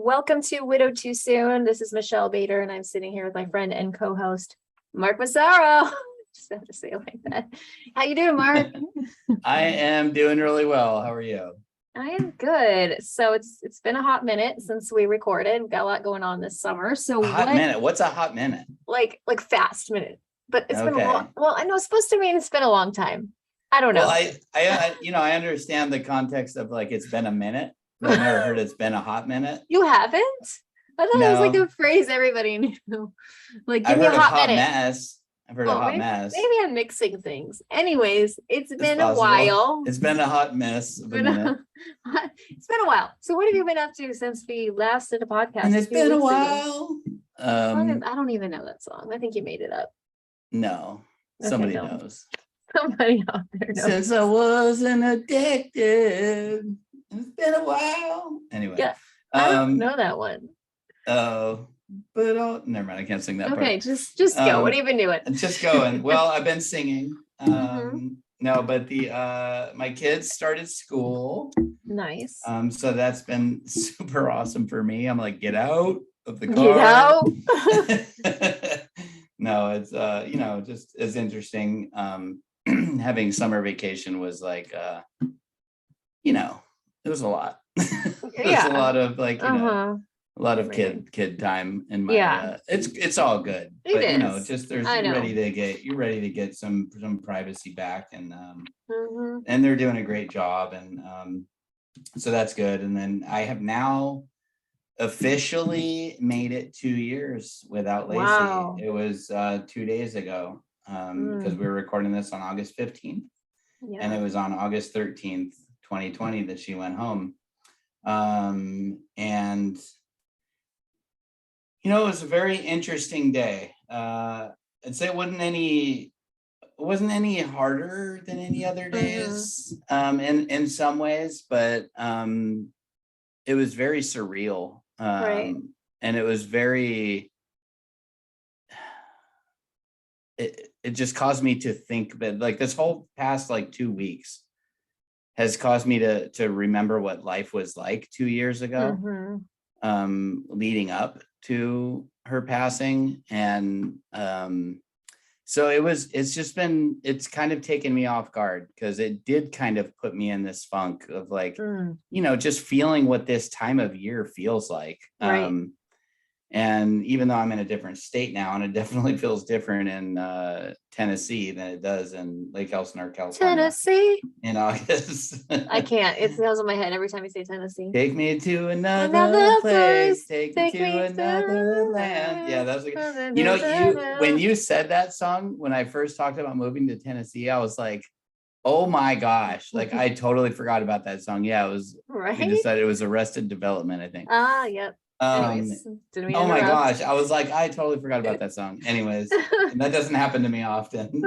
Welcome to Widowed Too Soon. This is Michelle Bader, and I'm sitting here with my friend and co-host, Mark Massaro. Just have to say it like that. How you doing, Mark? I am doing really well. How are you? I am good. So it's been a hot minute since we recorded. We've got a lot going on this summer. So Minute. What's a hot minute? Like fast minute. But it's been a Okay. long. Well, I know it's supposed to mean it's been a long time. I don't know. Well, I understand the context of like it's been a minute. I've never heard it's been a hot minute. You haven't? I thought it was like No. a phrase everybody knew. Like, give I've me a heard of hot hot minute. mess. I've heard of hot mess. Maybe I'm mixing things. Anyways, it's been a possible. while. It's been a hot mess of a minute. It's been a while. So what have you been up to since we last did a podcast? And it's been a weeks ago? while. I don't even know that song. I think you made it up. No, Okay, somebody no. knows. Somebody out there knows. Since I wasn't addicted. It's been a while. Anyway. Yeah, I don't know that one. Oh, but never mind. I can't sing that part. Okay, just go. What have you been doing? Just going. Well, I've been singing. Mhm. No, but my kids started school. Nice. So that's been super awesome for me. I'm like, get out of the Get out. car. No, it's just as interesting. Having summer vacation was like it was a lot. It was a lot of like, a lot of kid time in my it's all good. But just you're ready to get some privacy back, and and they're doing a great job, and so that's good. And then I have now officially made it 2 years without Lacey. Wow. It was 2 days ago, because we were recording this on August 15th. And it was on August 13th, 2020 that she went home. And it was a very interesting day. I'd say it wasn't any harder than any other days, in some ways, but it was very surreal. Right. And it was very, it just caused me to think that like this whole past like 2 weeks has caused me to remember what life was like 2 years ago, leading up to her passing. And so it's kind of taken me off guard, because it did kind of put me in this funk of like, just feeling what this time of year feels like. Right. And even though I'm in a different state now, and it definitely feels different in Tennessee than it does in Lake Elsinore, California. Tennessee. In August. I can't. It smells in my head every time you say Tennessee. Take me to another place. Take me to another land. Yeah, that's like, when you said that song, when I first talked about moving to Tennessee, I was like, oh my gosh, like I totally forgot about that song. Yeah, it was right. We decided it was Arrested Development, I think. Yep. Anyways, oh my gosh, I was like, I totally forgot about that song. Anyways, and that doesn't happen to me often.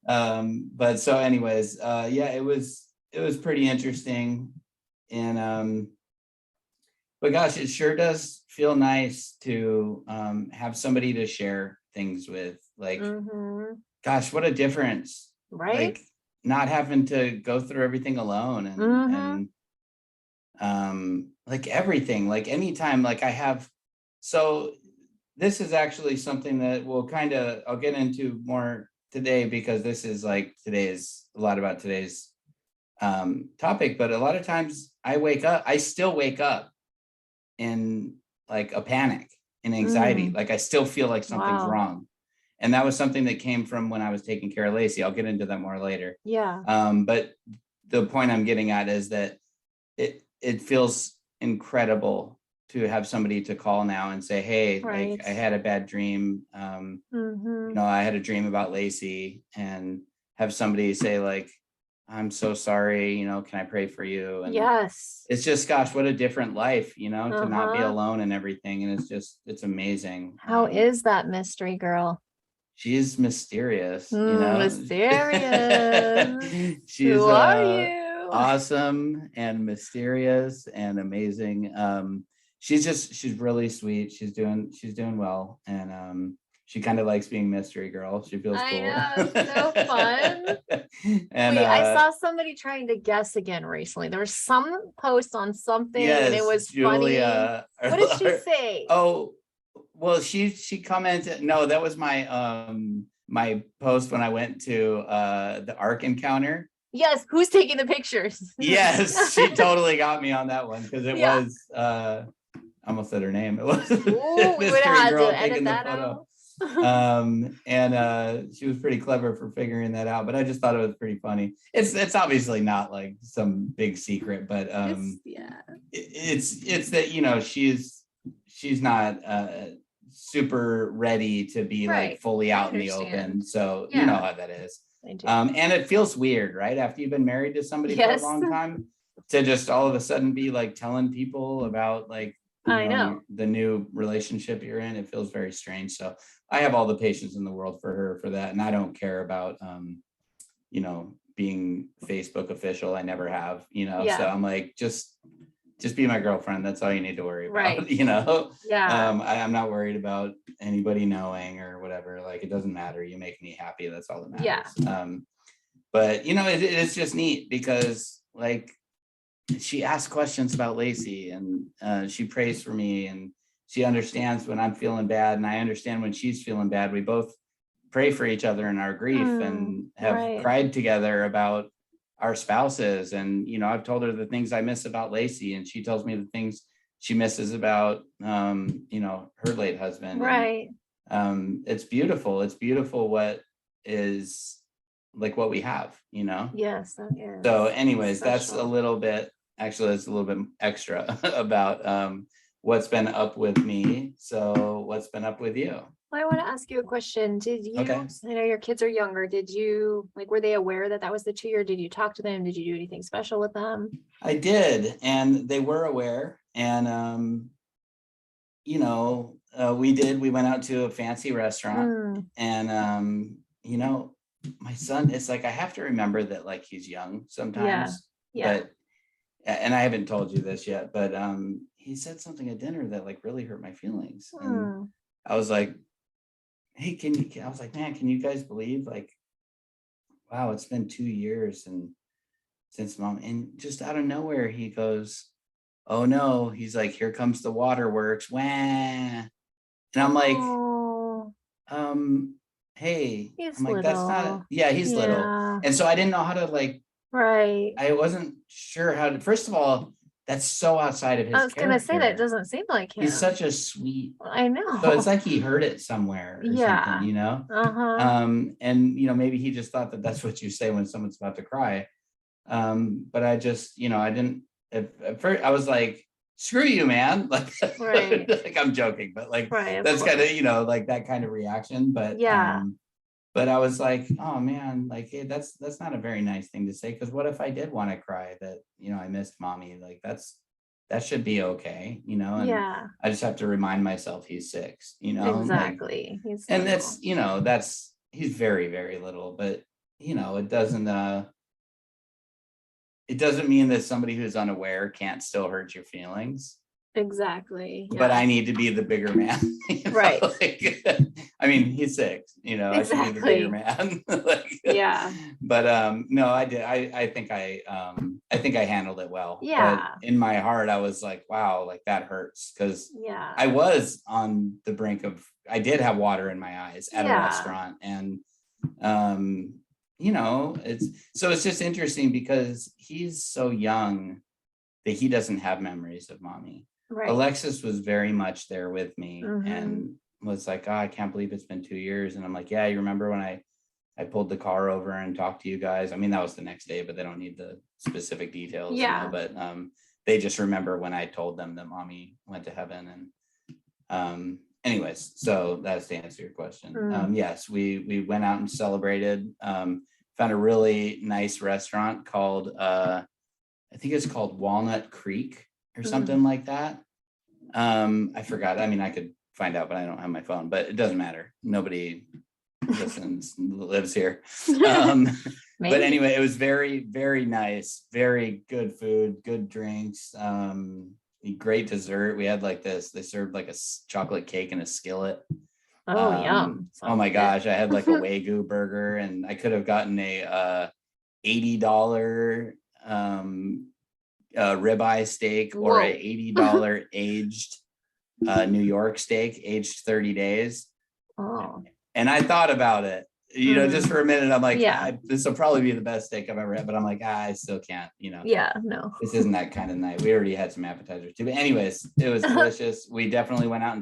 But so anyways, it was pretty interesting. And but gosh, it sure does feel nice to have somebody to share things with. Like, gosh, what a difference. Right. Like not having to go through everything alone, and like everything, like anytime, like I have. So this is actually something that I'll get into more today, because this is like a lot about today's topic. But a lot of times I still wake up in like a panic and anxiety. Like I still feel like something's wrong. And that was something that came from when I was taking care of Lacey. I'll get into that more later. Yeah. But the point I'm getting at is that it feels incredible to have somebody to call now and say, hey, like I had a bad dream. I had a dream about Lacey, and have somebody say like, I'm so sorry, can I pray for you? And yes, it's just, gosh, what a different life, to not be alone and everything. And it's amazing. How is that mystery girl? She's mysterious, mysterious. She's Who are you? Awesome and mysterious and amazing. She's really sweet. She's doing well. And She kind of likes being mystery girl. She feels cool. I know, it's so fun. And Wait, I saw somebody trying to guess again recently. There was some post on something and it was Julia, funny. What did she say? Oh, well, she commented. No, that was my my post when I went to the Ark encounter. Yes, who's taking the pictures? Yes, she totally got me on that one because it was I almost said her name. It was Ooh, we would have had to edit that photo. out. And she was pretty clever for figuring that out, but I just thought it was pretty funny. It's obviously not like some big secret, but it's that, you know, she's not super ready to be like fully out in the open, so you know how that is. And it feels weird, right, after you've been married to somebody for a long time, to just all of a sudden be like telling people about like the new relationship you're in. It feels very strange. So I have all the patience in the world for her for that, and I don't care about you know, being Facebook official. I never have, you know. So I'm like, just be my girlfriend. That's all you need to worry about, you know. I'm not worried about anybody knowing or whatever. Like, it doesn't matter. You make me happy. That's all that matters. But you know, it's just neat because like she asks questions about Lacey, and she prays for me, and she understands when I'm feeling bad, and I understand when she's feeling bad. We both pray for each other in our grief and have cried together about our spouses. And, you know, I've told her the things I miss about Lacey, and she tells me the things she misses about, you know, her late husband. And, it's beautiful. It's beautiful what is like what we have, you know? Yes. That is. So anyways, that's a little bit, actually, that's a little bit extra about what's been up with me. So what's been up with you? Well, I want to ask you a question. Did you, I know your kids are younger. Did you, like, were they aware that that was the 2 year? Did you talk to them? Did you do anything special with them? I did. And they were aware. And, you know, we went out to a fancy restaurant and, you know, my son, it's like, I have to remember that like he's young sometimes, but, and I haven't told you this yet, but he said something at dinner that like really hurt my feelings. And I was like, hey, I was like, man, can you guys believe, like, wow, it's been 2 years and since mom, and just out of nowhere, he goes, oh no, he's like, here comes the waterworks. Wah. And I'm like, hey, I'm like, that's not, he's little. And so I didn't know how to like, I wasn't sure how to, first of all, that's so outside of his I was character. gonna say that doesn't seem like him. He's such a sweet. I know. So it's like he heard it somewhere or something, you know? And, you know, maybe he just thought that that's what you say when someone's about to cry. But I just, you know, I didn't, at first I was like, screw you, man. Like, like I'm joking, but like, that's kind of, you know, like that kind of reaction. But but I was like, oh man, like, hey, that's not a very nice thing to say. Because what if I did want to cry that, you know, I missed mommy? Like that should be okay, you know? And I just have to remind myself he's 6, you know? Exactly. Like, and that's, you know, he's very, very little, but you know, it doesn't mean that somebody who's unaware can't still hurt your feelings. Exactly. But I need to be the bigger man. You know? Like, I mean, he's 6, you know, I should be the bigger man. Like, but no, I did. I think I handled it well. But in my heart, I was like, wow, like that hurts. Cause I was on the brink of, I did have water in my eyes at a restaurant. And you know, it's just interesting because he's so young that he doesn't have memories of mommy. Alexis was very much there with me and was like, oh, I can't believe it's been 2 years. And I'm like, yeah, you remember when I pulled the car over and talked to you guys? I mean, that was the next day, but they don't need the specific details, you know, but they just remember when I told them that mommy went to heaven. And anyways, so that's to answer your question. Yes, we went out and celebrated, found a really nice restaurant called, I think it's called Walnut Creek or something like that. I forgot. I mean, I could find out, but I don't have my phone, but it doesn't matter. Nobody listens, lives here. But anyway, it was very, very nice, very good food, good drinks, great dessert. We had like this, they served like a chocolate cake in a skillet. Oh, yum. Oh my Sounds gosh, I had like a good. Wagyu burger, and I could have gotten a $80 ribeye steak or a Whoa. $80 aged New York steak, aged 30 days. Oh. And I thought about it, just for a minute. I'm like, Yeah. this will probably be the best steak I've ever had, but I'm like, I still can't, Yeah, no. this isn't that kind of night. We already had some appetizers too. But anyways, it was delicious. We definitely went out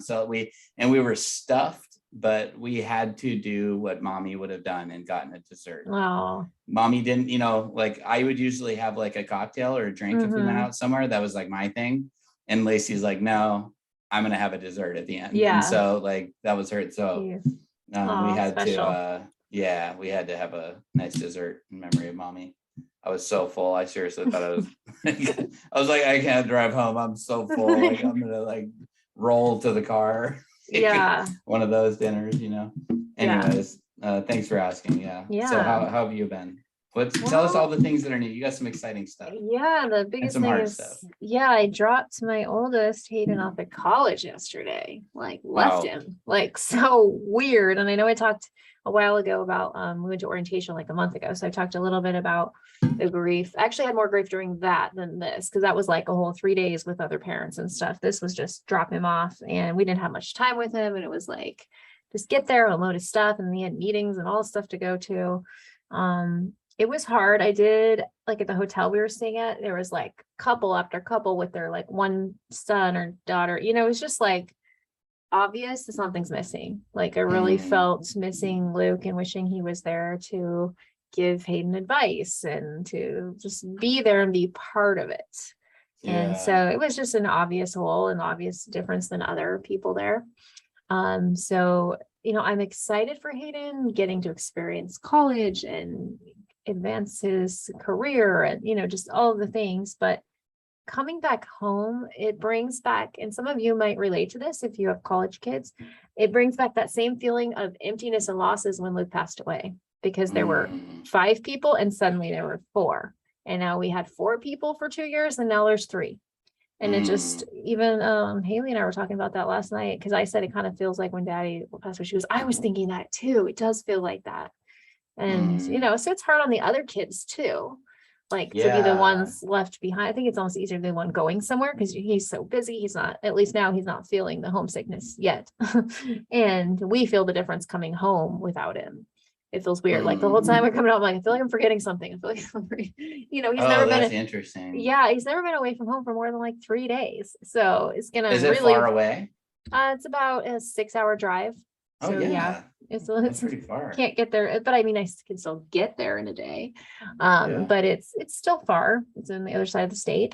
and we were stuffed, but we had to do what mommy would have done and gotten a dessert. Oh. Mommy didn't, like I would usually have like a cocktail or a drink if we went out somewhere. That was like my thing. And Lacey's like, no, I'm gonna have a dessert at the end. Yeah. And so like that was her. So we had special. we had to have a nice dessert in memory of mommy. I was so full. I seriously thought I was I was like, I can't drive home. I'm so full. Like I'm gonna like roll to the car. Yeah. One of those dinners, Anyways, thanks for asking. Yeah. So how have you been? Tell us all the things that are new. You got some exciting stuff. Yeah, the biggest thing is stuff. Yeah, I dropped my oldest Hayden off at college yesterday. Like left him. Like so weird. And I know I talked a while ago about we went to orientation like a month ago. So I talked a little bit about the grief. I actually had more grief during that than this, because that was like a whole 3 days with other parents and stuff. This was just drop him off, and we didn't have much time with him, and it was like just get there, unload his stuff, and we had meetings and all this stuff to go to. It was hard. I did like at the hotel we were staying at, there was like couple after couple with their like one son or daughter, it was just like obvious that something's missing. Like I really felt missing Luke and wishing he was there to give Hayden advice and to just be there and be part of it. Yeah. And so it was just an obvious hole, an obvious difference than other people there. So, I'm excited for Hayden getting to experience college and advance his career and, just all of the things. But coming back home, it brings back, and some of you might relate to this if you have college kids, it brings back that same feeling of emptiness and losses when Luke passed away, because there were 5 people and suddenly there were 4. And now we had 4 people for 2 years and now there's 3. And it just, even Haley and I were talking about that last night, because I said it kind of feels like when Daddy passed away, she goes, I was thinking that too. It does feel like that. And, so it's hard on the other kids too, like to be the ones left behind. I think it's almost easier than one going somewhere, because he's so busy. He's not, at least now he's not feeling the homesickness yet. And we feel the difference coming home without him. It feels weird. Like the whole time we're coming out, I'm like, I feel like I'm forgetting something. I feel like he's never been. That's interesting. Yeah, he's never been away from home for more than like 3 days. So it's gonna. Is it really far away? It's about a 6-hour drive. So yeah, it's pretty far. Can't get there, but I mean, I can still get there in a day. But it's still far. It's on the other side of the state.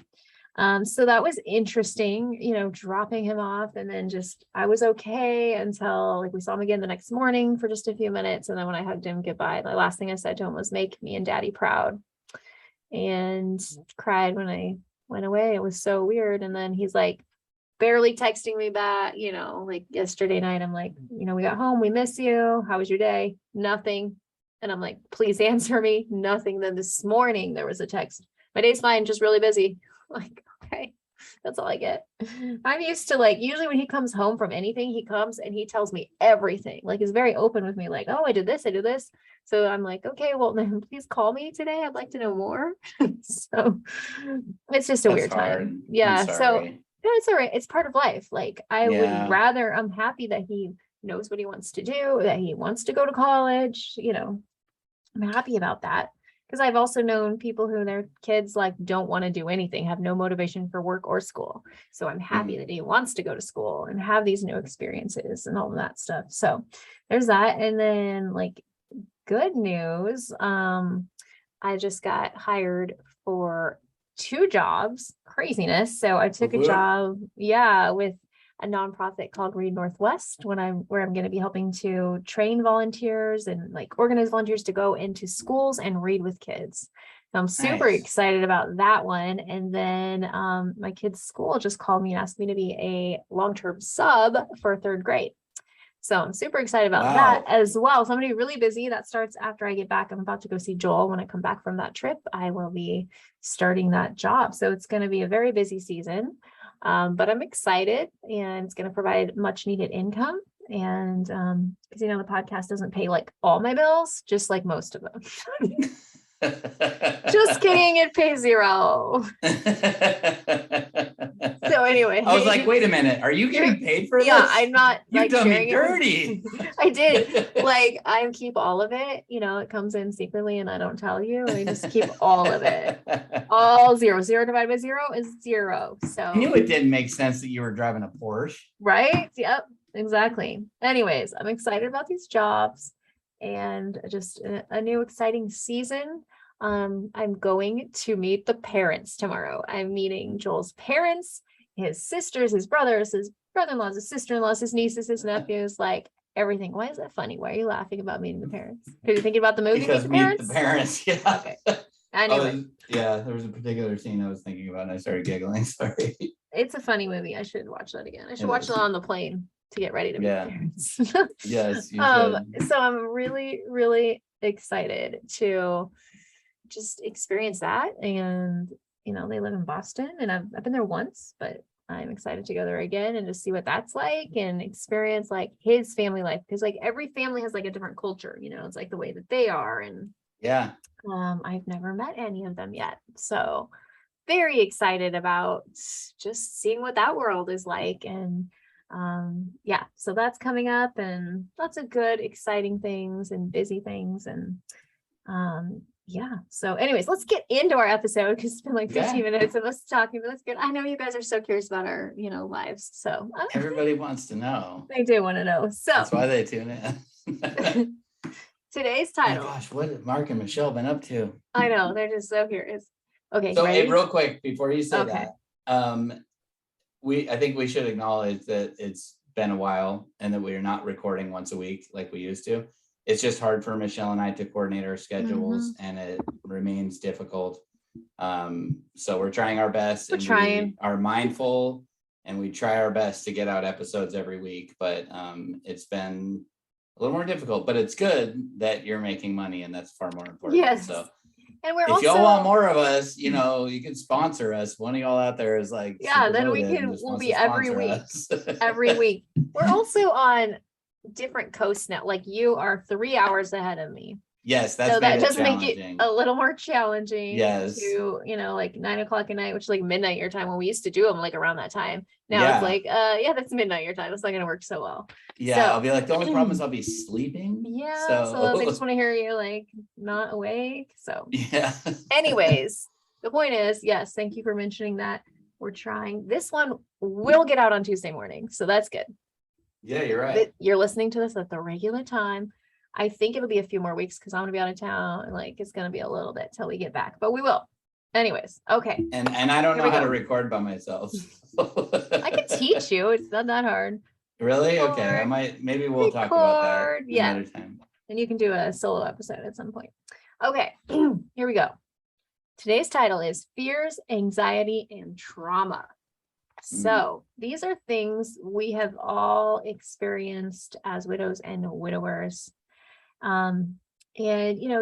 So that was interesting, dropping him off, and then I was okay until like we saw him again the next morning for just a few minutes. And then when I hugged him goodbye, the last thing I said to him was, make me and Daddy proud, and cried when I went away. It was so weird. And then he's like barely texting me back, like yesterday night, I'm like, we got home, we miss you. How was your day? Nothing. And I'm like, please answer me. Nothing. Then this morning there was a text. My day's fine, just really busy. Like, okay, that's all I get. I'm used to like, usually when he comes home from anything, he comes and he tells me everything. Like he's very open with me, like, oh, I did this. So I'm like, okay, well then please call me today. I'd like to know more. So it's just a weird time. Yeah. So it's all right. It's part of life. Like I would rather, I'm happy that he knows what he wants to do, that he wants to go to college. I'm happy about that. Because I've also known people who their kids like don't want to do anything, have no motivation for work or school. So I'm happy that he wants to go to school and have these new experiences and all of that stuff. So there's that. And then like good news, I just got hired for 2 jobs. Craziness. So I took a job, with a nonprofit called Read Northwest, where I'm going to be helping to train volunteers and like organize volunteers to go into schools and read with kids. So I'm super excited about that one. And then my kid's school just called me and asked me to be a long-term sub for 3rd grade. So I'm super excited about that as well. So I'm going to be really busy. That starts after I get back. I'm about to go see Joel. When I come back from that trip, I will be starting that job. So it's going to be a very busy season. But I'm excited, and it's going to provide much needed income. And because the podcast doesn't pay like all my bills, just like most of them. Just kidding, it pays 0. So anyway, I was like, wait a minute, are you getting paid for this? Yeah, I'm not You've done me dirty. I did. Like, I keep all of it, it comes in secretly and I don't tell you. I just keep all of it. All 0. 0 divided by 0 is 0. So I knew it didn't make sense that you were driving a Porsche. Right? Yep, exactly. Anyways, I'm excited about these jobs and just a new exciting season. I'm going to meet the parents tomorrow. I'm meeting Joel's parents, his sisters, his brothers, his brother-in-laws, his sister-in-laws, his nieces, his nephews, like everything. Why is that funny? Why are you laughing about meeting the parents? Because you're thinking about the movie Because Meet the Parents? Yeah. Okay. Anyway. There was a particular scene I was thinking about and I started giggling. Sorry. It's a funny movie. I should watch that again. I should watch it on the plane to get ready to meet the parents. Yes, you should. So I'm really, really excited to just experience that. And they live in Boston and I've been there once, but I'm excited to go there again and just see what that's like and experience like his family life, because like every family has like a different culture, it's like the way that they are. And I've never met any of them yet, so very excited about just seeing what that world is like. And so that's coming up, and lots of good exciting things and busy things. And so anyways, let's get into our episode, because it's been like 15 minutes of us talking, but that's good. I know you guys are so curious about our lives, so everybody wants to know. They do want to know, so that's why they tune in. Today's title. Oh my gosh, what have Mark and Michelle been up to? I know, they're just so curious. Okay, so hey, real quick before you say that, I think we should acknowledge that it's been a while and that we are not recording once a week like we used to. It's just hard for Michelle and I to coordinate our schedules, and it remains difficult. So we're trying our best. We are mindful, and we try our best to get out episodes every week, but it's been a little more difficult. But it's good that you're making money, and that's far more important. Yes. So and if y'all want more of us, you can sponsor us. One of y'all out there is like, then we'll be every week. Every week. We're also on different coasts now. Like, you are 3 hours ahead of me. Yes, that does make it a little more challenging. Yes. To like 9 o'clock at night, which is like midnight your time, when we used to do them like around that time. Now it's like that's midnight your time. It's not gonna work so well. Yeah, so, I'll be like, the only problem is I'll be sleeping. Yeah, so they just want to hear you like not awake. So yeah. Anyways, the point is, yes, thank you for mentioning that. We're trying. This one will get out on Tuesday morning, so that's good. Yeah, you're right. You're listening to this at the regular time. I think it'll be a few more weeks because I'm gonna be out of town, and like it's gonna be a little bit till we get back, but we will. Anyways, okay. And I don't know how to record by myself. I can teach you. It's not that hard. Really? Okay. Maybe we'll talk about that another time. And you can do a solo episode at some point. Okay, here we go. Today's title is Fears, Anxiety, and Trauma. So these are things we have all experienced as widows and widowers. And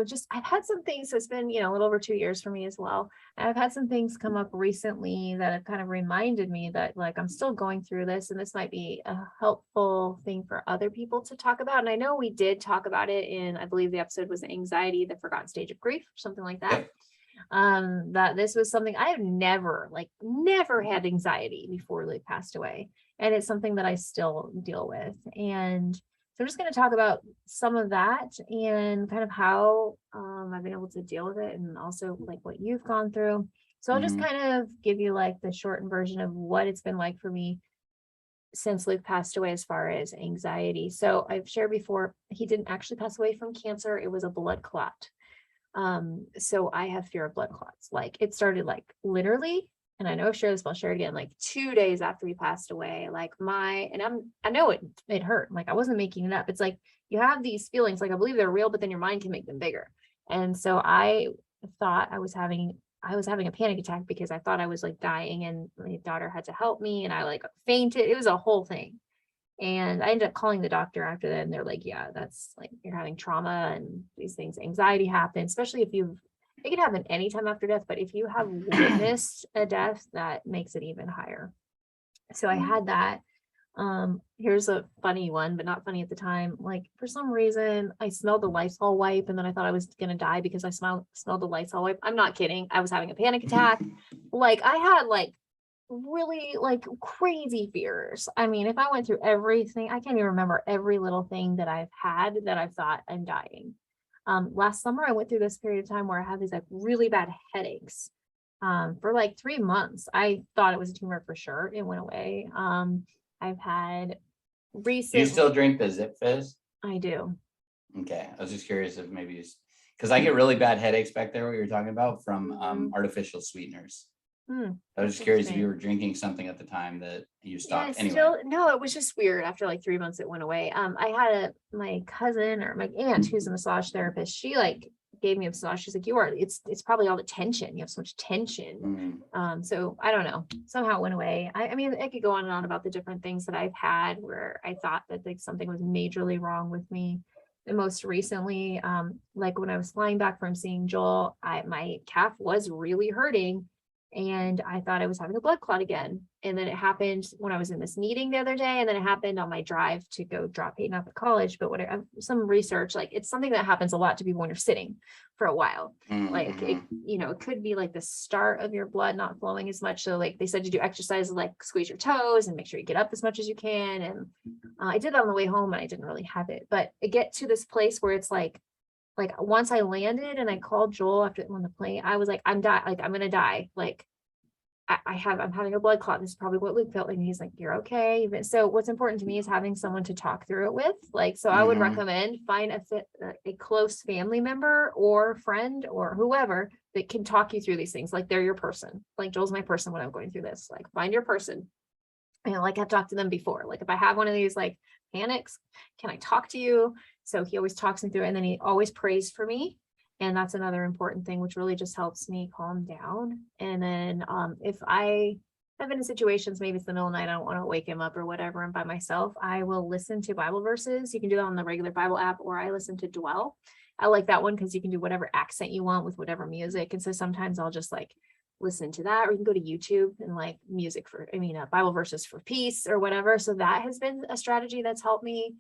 just I've had some things, so it's been a little over 2 years for me as well. I've had some things come up recently that have kind of reminded me that like I'm still going through this, and this might be a helpful thing for other people to talk about. And I know we did talk about it in, I believe the episode was Anxiety, the Forgotten Stage of Grief, or something like that. That this was something I have never had anxiety before Luke passed away, and it's something that I still deal with. And so I'm just going to talk about some of that and kind of how I've been able to deal with it, and also like what you've gone through. So I'll just kind of give you like the shortened version of what it's been like for me since Luke passed away as far as anxiety. So I've shared before, he didn't actually pass away from cancer. It was a blood clot. So I have fear of blood clots. Like it started like literally, and I know I've shared this, but I'll share it again, like 2 days after he passed away, like I know it hurt. Like I wasn't making it up. It's like, you have these feelings, like I believe they're real, but then your mind can make them bigger. And so I thought I was having a panic attack because I thought I was like dying, and my daughter had to help me, and I like fainted. It was a whole thing. And I ended up calling the doctor after that, and they're like, yeah, that's like, you're having trauma and these things, anxiety happens, especially if it can happen anytime after death, but if you have witnessed a death, that makes it even higher. So I had that. Here's a funny one, but not funny at the time. Like for some reason, I smelled the Lysol wipe, and then I thought I was gonna die because I smelled the Lysol wipe. I'm not kidding. I was having a panic attack. Like I had like really like crazy fears. I mean, if I went through everything, I can't even remember every little thing that I've had that I've thought I'm dying. Last summer I went through this period of time where I had these like really bad headaches. For like 3 months. I thought it was a tumor for sure. It went away. I've had Do you recent. still drink the Zip Fizz? I do. Okay, I was just curious if maybe because I get really bad headaches back there, what you were talking about, from artificial sweeteners. I was just curious if you were drinking something at the time that you stopped. Anyway. Still, no, it was just weird. After like 3 months, it went away. I had my cousin or my aunt who's a massage therapist. She like gave me a massage. She's like, it's probably all the tension. You have so much tension. So I don't know. Somehow it went away. I mean, I could go on and on about the different things that I've had where I thought that like something was majorly wrong with me. And most recently, like when I was flying back from seeing Joel, my calf was really hurting. And I thought I was having a blood clot again. And then it happened when I was in this meeting the other day. And then it happened on my drive to go drop Peyton off at college. But some research, like it's something that happens a lot to people when you're sitting for a while. Like, it could be like the start of your blood not flowing as much. So like they said to do exercises like squeeze your toes and make sure you get up as much as you can. And I did that on the way home and I didn't really have it. But I get to this place where it's like once I landed and I called Joel after on the plane, I was like, I'm gonna die. Like I'm having a blood clot. This is probably what Luke felt like. And he's like, you're okay. So what's important to me is having someone to talk through it with. Like, so I would recommend find a close family member or friend or whoever that can talk you through these things. Like they're your person. Like Joel's my person when I'm going through this. Like find your person. And like I've talked to them before. Like if I have one of these like panics, can I talk to you? So he always talks me through it, and then he always prays for me. And that's another important thing, which really just helps me calm down. And then if I have been in situations, maybe it's the middle of the night, I don't want to wake him up or whatever, I'm by myself, I will listen to Bible verses. You can do that on the regular Bible app, or I listen to Dwell. I like that one because you can do whatever accent you want with whatever music. And so sometimes I'll just like listen to that, or you can go to YouTube and like Bible verses for peace or whatever. So that has been a strategy that's helped me.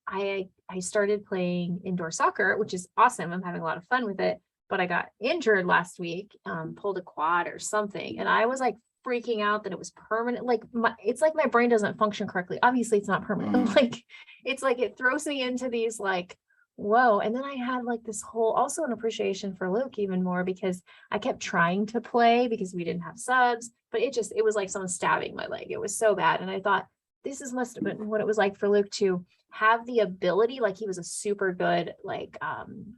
I started playing indoor soccer, which is awesome. I'm having a lot of fun with it, but I got injured last week, pulled a quad or something. And I was like freaking out that it was permanent. Like it's like my brain doesn't function correctly. Obviously it's not permanent. Like, it's like, it throws me into these like, whoa. And then I had like this whole, also an appreciation for Luke even more, because I kept trying to play because we didn't have subs, but it was like someone stabbing my leg. It was so bad. And I thought, must have been what it was like for Luke to have the ability, like he was a super good like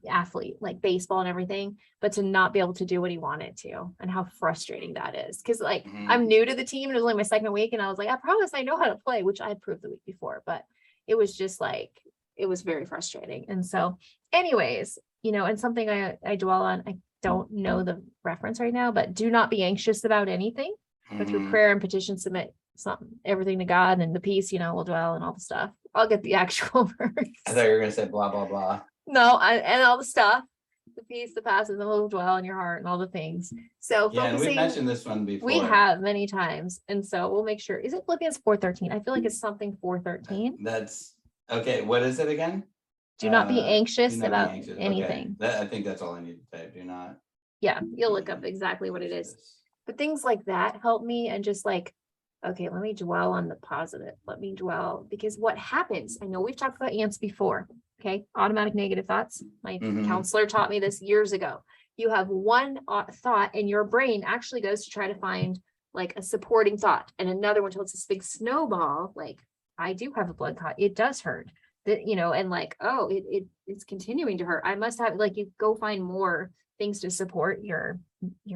athlete, like baseball and everything, but to not be able to do what he wanted to, and how frustrating that is. Because like I'm new to the team, and it was only my second week, and I was like, I promise I know how to play, which I had proved the week before, but it was just like, it was very frustrating. And so anyways, and something I dwell on, I don't know the reference right now, but do not be anxious about anything, but through prayer and petition, submit everything to God, and the peace, will dwell, and all the stuff. I'll get the actual verse. I thought you were going to say blah, blah, blah. No, and all the stuff, the peace, the passes, and will dwell in your heart, and all the things. So yeah, and we've mentioned this one before. We have many times. And so we'll make sure. Is it Philippians 4:13? I feel like it's something 4:13. That's okay. What is it again? Do not be anxious about anything. Okay. I think that's all I need to type. Do not. Yeah, you'll look up exactly what it is. But things like that help me, and just like, okay, let me dwell on the positive. Let me dwell, because what happens, I know we've talked about ants before. Okay. Automatic negative thoughts. My counselor taught me this years ago. You have one thought, and your brain actually goes to try to find like a supporting thought, and another one, until it's this big snowball. Like, I do have a blood clot. It does hurt that, and like, oh, it's continuing to hurt. I must have, like, you go find more things to support your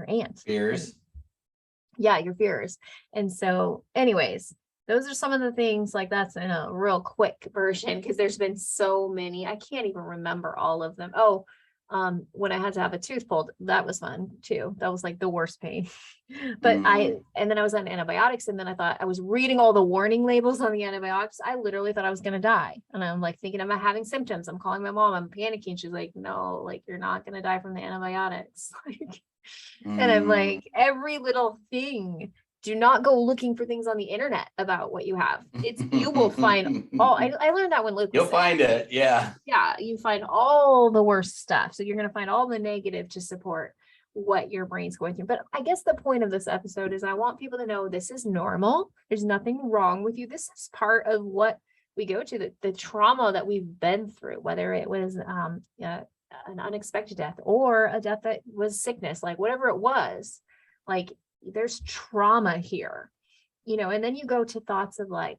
ants. Fears. Yeah, your fears. And so anyways, those are some of the things, like that's in a real quick version, because there's been so many, I can't even remember all of them. When I had to have a tooth pulled, that was fun too. That was like the worst pain. But and then I was on antibiotics, and then I thought, I was reading all the warning labels on the antibiotics. I literally thought I was going to die. And I'm like thinking, am I having symptoms? I'm calling my mom, I'm panicking. She's like, no, like, you're not going to die from the antibiotics. And I'm like, every little thing do not go looking for things on the internet about what you have. You will find all, I learned that when Luke You'll find it. Yeah. Yeah. You find all the worst stuff. So you're going to find all the negative to support what your brain's going through. But I guess the point of this episode is I want people to know this is normal. There's nothing wrong with you. This is part of what we go to, the trauma that we've been through, whether it was an unexpected death or a death that was sickness, like whatever it was, like there's trauma here, and then you go to thoughts of like,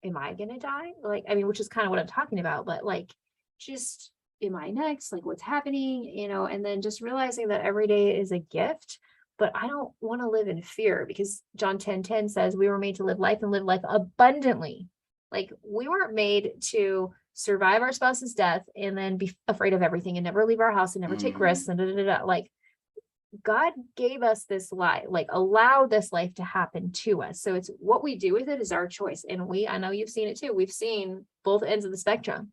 am I going to die? Like, I mean, which is kind of what I'm talking about, but like, just, am I next? Like what's happening, and then just realizing that every day is a gift, but I don't want to live in fear, because John 10:10 says we were made to live life and live life abundantly. Like we weren't made to survive our spouse's death and then be afraid of everything and never leave our house and never take risks and like God gave us this life, like allow this life to happen to us. So it's what we do with it is our choice. And I know you've seen it too. We've seen both ends of the spectrum.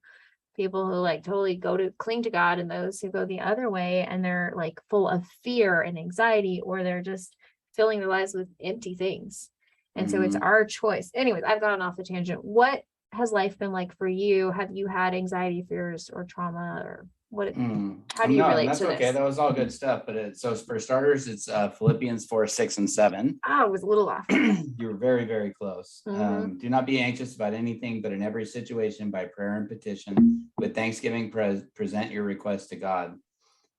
People who like totally cling to God, and those who go the other way and they're like full of fear and anxiety, or they're just filling their lives with empty things. And so it's our choice. Anyways, I've gone off the tangent. What has life been like for you? Have you had anxiety, fears, or trauma, or what? How do you relate to this? Okay, that was all good stuff. But so for starters, it's Philippians 4, 6, and 7. I was a little off. You were very, very close. Mm-hmm. Do not be anxious about anything, but in every situation, by prayer and petition, with thanksgiving, present your requests to God.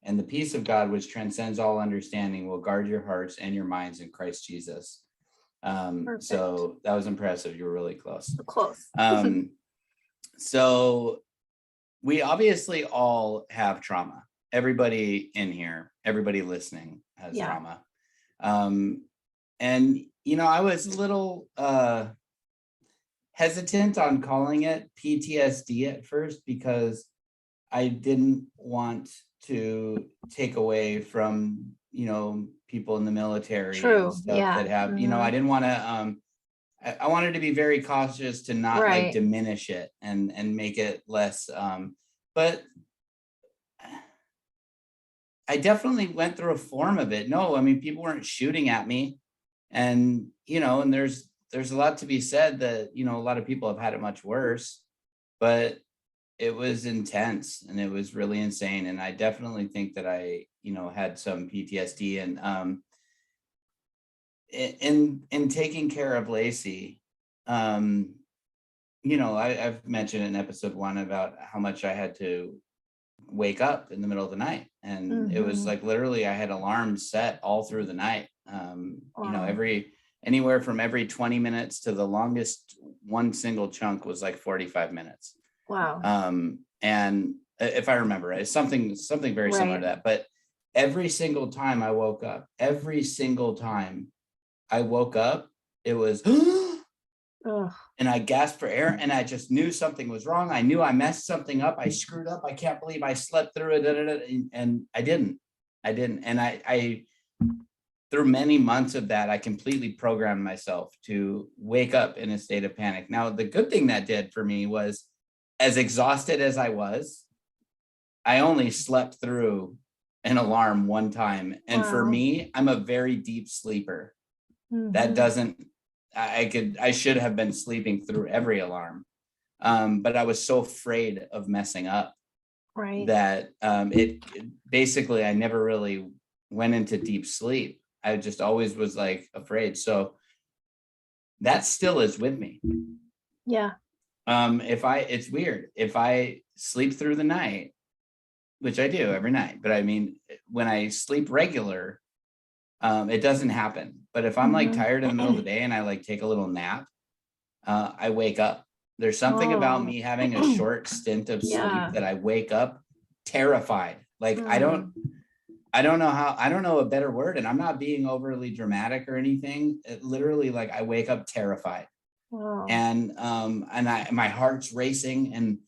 And the peace of God, which transcends all understanding, will guard your hearts and your minds in Christ Jesus. So that was impressive. You were really close. So we obviously all have trauma. Everybody in here, everybody listening has trauma. And I was a little hesitant on calling it PTSD at first, because I didn't want to take away from people in the military and stuff that have, I didn't want to, I wanted to be very cautious to not like diminish it and make it less, but I definitely went through a form of it. No, I mean, people weren't shooting at me, and, and there's a lot to be said that, a lot of people have had it much worse, but it was intense and it was really insane. And I definitely think that I, had some PTSD, and in taking care of Lacey, I've mentioned in episode 1 about how much I had to wake up in the middle of the night. And it was like, literally I had alarms set all through the night. Anywhere from every 20 minutes to the longest one single chunk was like 45 minutes. Wow. And if I remember, it's something very similar to that. But every single time I woke up, it was, and I gasped for air, and I just knew something was wrong. I knew I messed something up. I screwed up. I can't believe I slept through it. And I didn't. And I through many months of that, I completely programmed myself to wake up in a state of panic. Now, the good thing that did for me was, as exhausted as I was, I only slept through an alarm one time. And for me, I'm a very deep sleeper. That doesn't, I should have been sleeping through every alarm. But I was so afraid of messing up that it basically, I never really went into deep sleep. I just always was like afraid. So that still is with me. Yeah. It's weird. If I sleep through the night, which I do every night, but I mean, when I sleep regular, it doesn't happen. But if I'm like tired in the middle of the day and I like take a little nap, I wake up. There's something about me having a short stint of sleep that I wake up terrified. Like I don't know a better word, and I'm not being overly dramatic or anything. It literally, like, I wake up terrified. Wow. And my heart's racing, and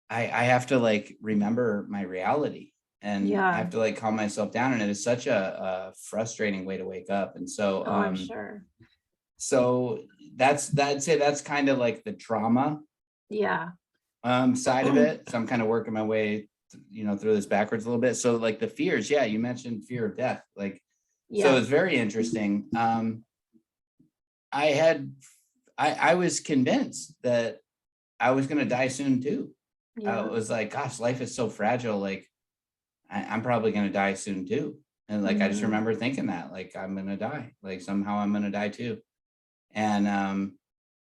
I have to like remember my reality, and I have to like calm myself down. And it is such a frustrating way to wake up. And so, I'm sure. So I'd say that's kind of like the trauma side of it. So I'm kind of working my way, through this backwards a little bit. So like the fears, you mentioned fear of death. Like, so it's very interesting. I was convinced that I was going to die soon too. I Yeah. was like, gosh, life is so fragile. Like I'm probably going to die soon too. And like, I just remember thinking that like, I'm going to die, like somehow I'm going to die too. And,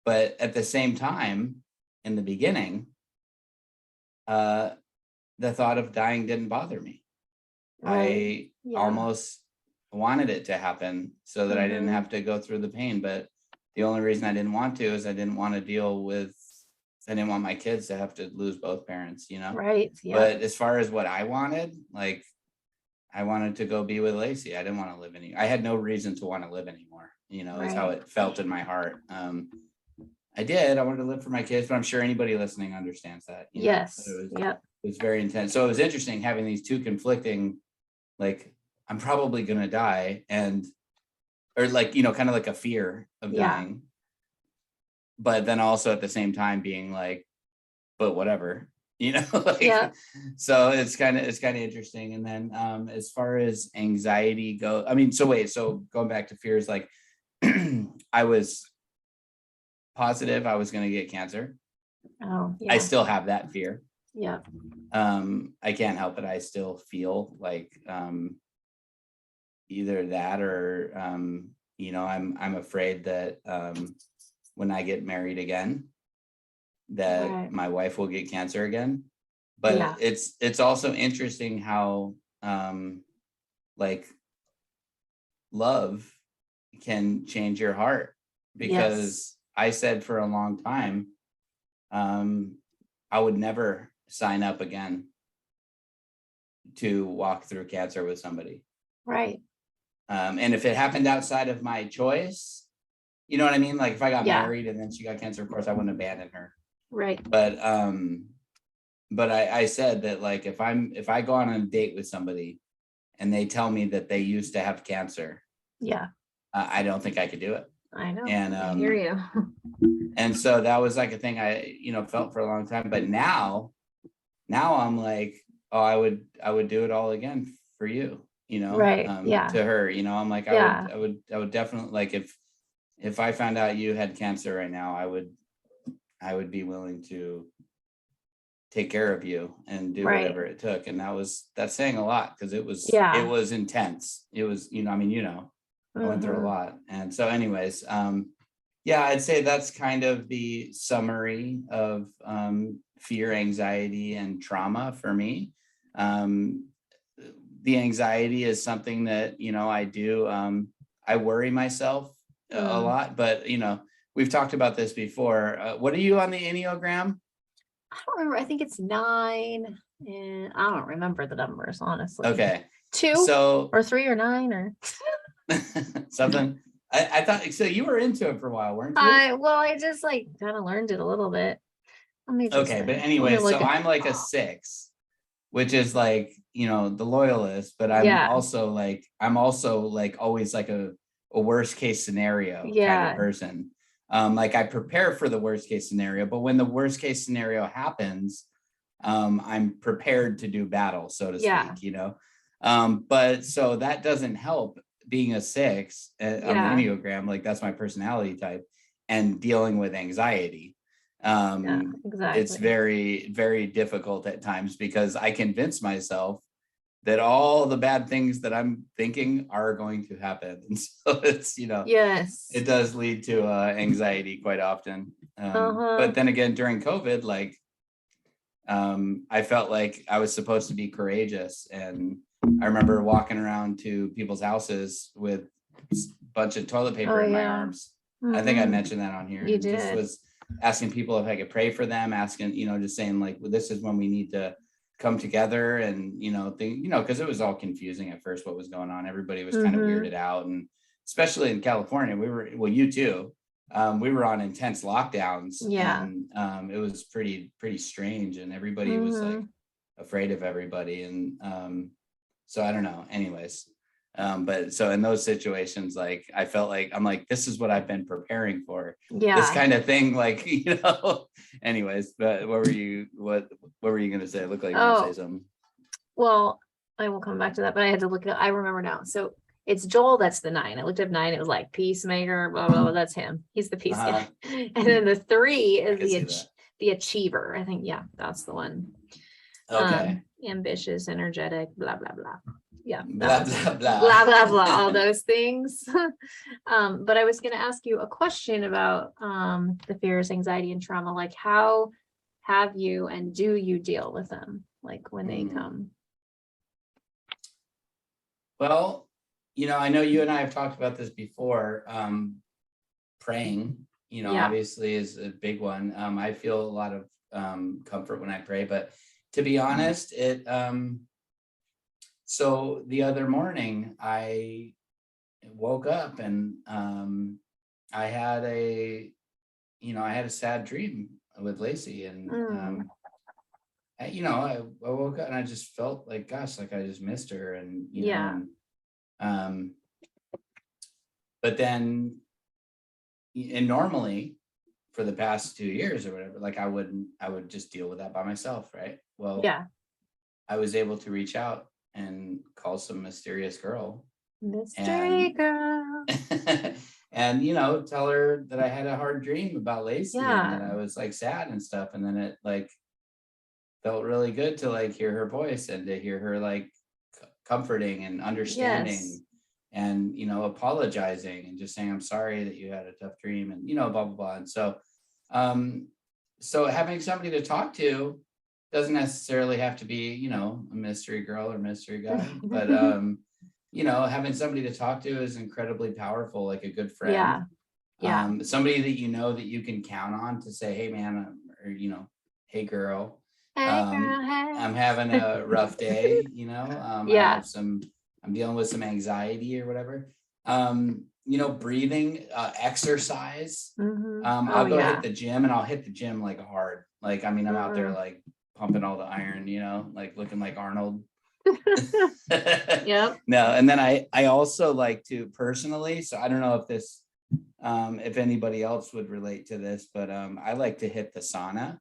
but at the same time, in the beginning, the thought of dying didn't bother me. Right. I almost wanted it to happen so that I didn't have to go through the pain. But the only reason I didn't want to is I didn't want my kids to have to lose both parents, Right. Yeah. But as far as what I wanted, like I wanted to go be with Lacey. I didn't want to live I had no reason to want to live anymore, is how it felt in my heart. I wanted to live for my kids, but I'm sure anybody listening understands that. Yes. It was very intense. So it was interesting having these two conflicting, like, I'm probably going to die or like, kind of like a fear of dying. But then also at the same time being like, but whatever, like, so it's kind of interesting. And then as far as anxiety goes, so going back to fears, like I was positive I was going to get cancer. Oh, yeah. I still have that fear. Yeah. I can't help it. I still feel like either that or I'm afraid that when I get married again, that my wife will get cancer again. But it's also interesting how like love can change your heart, because I said for a long time I would never sign up again to walk through cancer with somebody. Right. And if it happened outside of my choice, you know what I mean? Like if I got married and then she got cancer, of course I wouldn't abandon her. Right. But I said that like if I go on a date with somebody and they tell me that they used to have cancer, I don't think I could do it. I know. And I hear you. And so that was like a thing I felt for a long time. But now I'm like, oh, I would do it all again for you, Right. to her, I'm like, I would definitely, like if I found out you had cancer right now, I would be willing to take care of you and do whatever it took. And that's saying a lot, because it was intense. It was, I went through a lot. And so anyways, I'd say that's kind of the summary of fear, anxiety, and trauma for me. The anxiety is something that, I do. I worry myself a lot, but, we've talked about this before. What are you on the Enneagram? I don't remember. I think it's 9, and I don't remember the numbers, honestly. Okay. 2 or 3 or 9 or something. I thought so. You were into it for a while, weren't you? I just like kind of learned it a little bit. But anyway, so I'm like a 6, which is like, the loyalist, but I'm also like always like a worst case scenario kind of person. Like I prepare for the worst case scenario, but when the worst case scenario happens, I'm prepared to do battle, so to speak, but so that doesn't help being a 6 on the Enneagram, like that's my personality type, and dealing with anxiety. Exactly. It's very, very difficult at times, because I convince myself that all the bad things that I'm thinking are going to happen. And so it's, it does lead to anxiety quite often. But then again, during COVID, like I felt like I was supposed to be courageous. And I remember walking around to people's houses with a bunch of toilet paper in my arms. I think I mentioned that on here. You did. Just was asking people if I could pray for them, asking, just saying like, well, this is when we need to come together and, because it was all confusing at first, what was going on. Everybody was kind of weirded out. And especially in California, you too, we were on intense lockdowns. And it was pretty strange. And everybody was like afraid of everybody. And so I don't know. Anyways, but so in those situations, like I felt like I'm like, this is what I've been preparing for. This kind of thing, like, anyways, but what were you gonna say? It looked like you were gonna say something. Well, I will come back to that, but I had to look it up. I remember now. So it's Joel that's the 9. I looked up 9, it was like peacemaker, blah, blah, blah. That's him. He's the peace guy. And then the 3 is the achiever. I think, yeah, that's the one. Okay. Ambitious, energetic, blah, blah, blah. Yeah. Blah, blah, blah. Blah, blah, blah, all those things. But I was going to ask you a question about the fears, anxiety, and trauma. Like, how have you and do you deal with them? Like when they come? Well, I know you and I have talked about this before. Praying, obviously is a big one. I feel a lot of comfort when I pray, but to be honest, so the other morning I woke up and I had a sad dream with Lacey, and I woke up and I just felt like, gosh, like I just missed her, and but then, and normally for the past 2 years or whatever, like I would just deal with that by myself, right? Well, yeah, I was able to reach out and call some mysterious girl, girl, and tell her that I had a hard dream about Lacey, yeah, and that I was like sad and stuff, and then it like felt really good to like hear her voice and to hear her like comforting and understanding. Yes. And apologizing and just saying, I'm sorry that you had a tough dream, and blah blah blah. And so having somebody to talk to doesn't necessarily have to be a mystery girl or mystery guy, but having somebody to talk to is incredibly powerful, like a good friend. Somebody that that you can count on to say, hey man, or hey girl, I'm having a rough day, I'm dealing with some anxiety or whatever. Breathing, exercise. I'll go hit the gym, and I'll hit the gym like hard. Like, I mean, I'm out there like pumping all the iron, like looking like Arnold. Yep. No, and then I also like to personally, so I don't know if this if anybody else would relate to this, but I like to hit the sauna.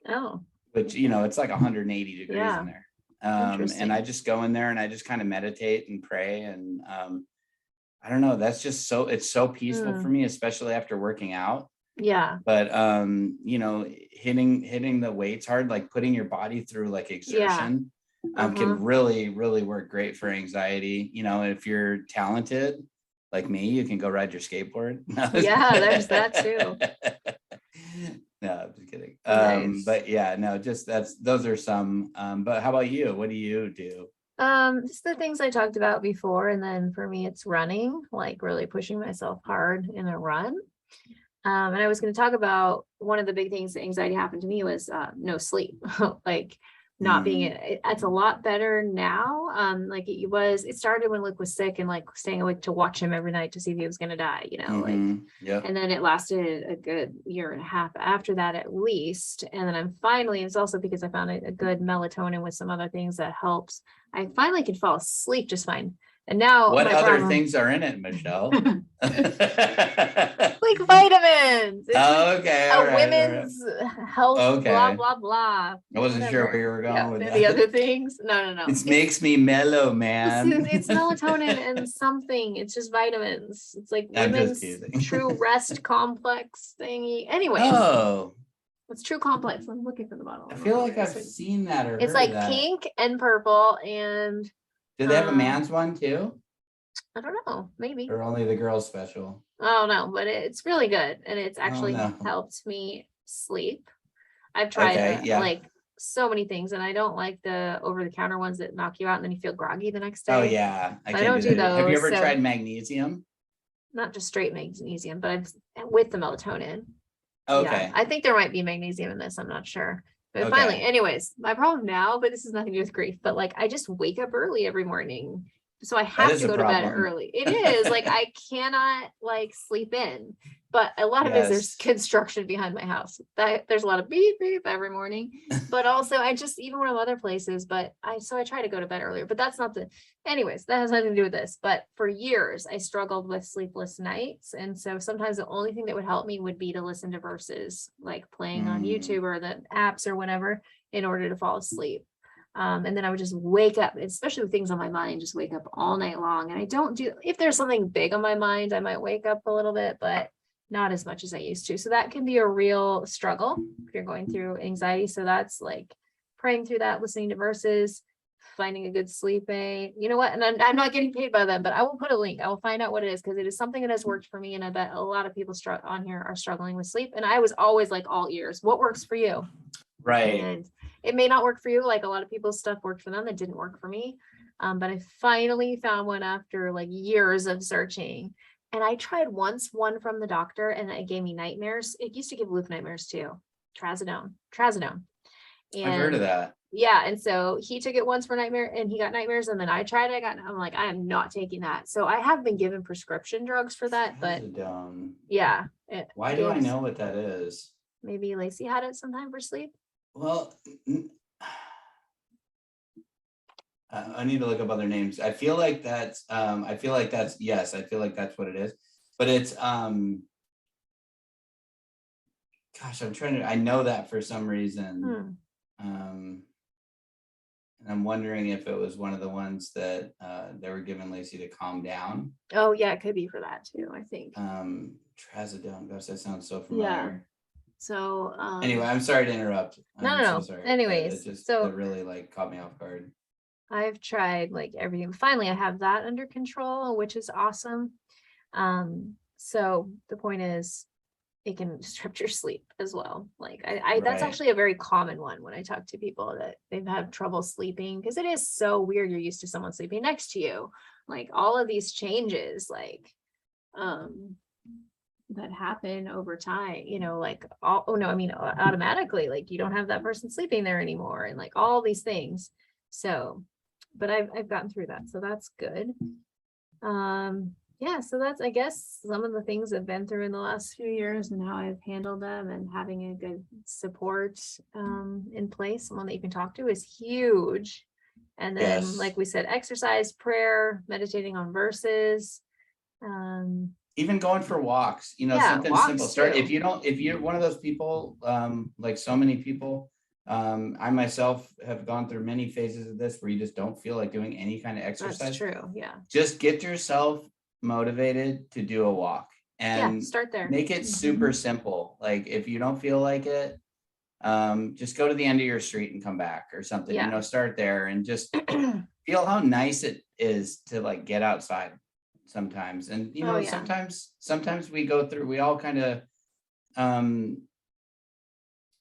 Oh. Which it's like 180 degrees in there. And I just go in there and I just kind of meditate and pray, and I don't know, that's just it's so peaceful for me, especially after working out. Yeah. But hitting the weights hard, like putting your body through like exertion, can really, really work great for anxiety. If you're talented like me, you can go ride your skateboard. Yeah, there's that too. No, I'm just kidding. Nice. But yeah, no, just those are some. But how about you? What do you do? Just the things I talked about before, and then for me, it's running, like really pushing myself hard in a run. And I was going to talk about one of the big things that anxiety happened to me was no sleep, like not being it's a lot better now. Like it started when Luke was sick, and like staying awake to watch him every night to see if he was going to die, and then it lasted a good year and a half after that, at least. And then it's also because I found a good melatonin with some other things that helps. I finally could fall asleep just fine. And now what other things are in it, Michelle? Like vitamins. It's okay. Like women's health, blah, blah, blah. I wasn't sure where you were going with that. The other things. No. It makes me mellow, man. It's melatonin and something. It's just vitamins. It's like women's true rest complex thingy. Anyway. Oh. It's true complex. I'm looking for the bottle. I feel like I've seen that or it's like pink and purple, and do they have a man's one too? I don't know, maybe. Or only the girls special? Oh no, but it's really good, and it's actually helped me sleep. I've tried like so many things, and I don't like the over-the-counter ones that knock you out and then you feel groggy the next day. Oh yeah, I don't do those. Have you ever tried magnesium? Not just straight magnesium, but with the melatonin. Okay. Yeah, I think there might be magnesium in this. I'm not sure. But finally, anyways, my problem now, but this has nothing to do with grief, but like I just wake up early every morning. So I have to go to bed early. It is like I cannot like sleep in, but a lot of it is there's construction behind my house. There's a lot of beep beep every morning, but also I just even when I'm other places, but I try to go to bed earlier, but that's not anyways, that has nothing to do with this. But for years I struggled with sleepless nights. And so sometimes the only thing that would help me would be to listen to verses like playing on YouTube or the apps or whatever in order to fall asleep. And then I would just wake up, especially with things on my mind, just wake up all night long. And I don't do, if there's something big on my mind, I might wake up a little bit, but not as much as I used to. So that can be a real struggle if you're going through anxiety. So that's like praying through that, listening to verses, finding a good sleep aid. You know what? And I'm not getting paid by them, but I will put a link. I will find out what it is, because it is something that has worked for me. And I bet a lot of people on here are struggling with sleep. And I was always like all ears. What works for you? Right. And it may not work for you. Like a lot of people's stuff worked for them. That didn't work for me. But I finally found one after like years of searching. And I tried one from the doctor, and it gave me nightmares. It used to give Luke nightmares too. Trazodone. And I've heard of that. yeah. And so he took it once for nightmare, and he got nightmares. And then I tried it. I'm like, I am not taking that. So I have been given prescription drugs for that, but Trazodone. yeah. Why do I know what that is? Maybe Lacey had it sometime for sleep. Well, I need to look up other names. I feel like that's yes, I feel like that's what it is. But it's gosh, I know that for some reason. And I'm wondering if it was one of the ones that they were giving Lacey to calm down. Oh yeah, it could be for that too, I think. Trazodone, gosh, that sounds so familiar. Yeah. So anyway, I'm sorry to interrupt. No. So sorry. Anyways, it really like caught me off guard. I've tried like everything. Finally, I have that under control, which is awesome. So the point is, it can disrupt your sleep as well. Like I that's actually a very common one when I talk to people that they've had trouble sleeping, because it is so weird. You're used to someone sleeping next to you. Like all of these changes, like that happen over time, like automatically, like you don't have that person sleeping there anymore, and like all these things. So, but I've gotten through that, so that's good. Yeah, so that's, I guess, some of the things I've been through in the last few years and how I've handled them, and having a good support in place, someone that you can talk to, is huge. And then, like we said, exercise, prayer, meditating on verses. Even going for walks, something simple. Start if you're one of those people, like so many people. I myself have gone through many phases of this where you just don't feel like doing any kind of exercise. That's true. Yeah. Just get yourself motivated to do a walk, and start there. Make it super simple. Like if you don't feel like it, just go to the end of your street and come back or something. Start there and just feel how nice it is to like get outside sometimes. And sometimes we all kind of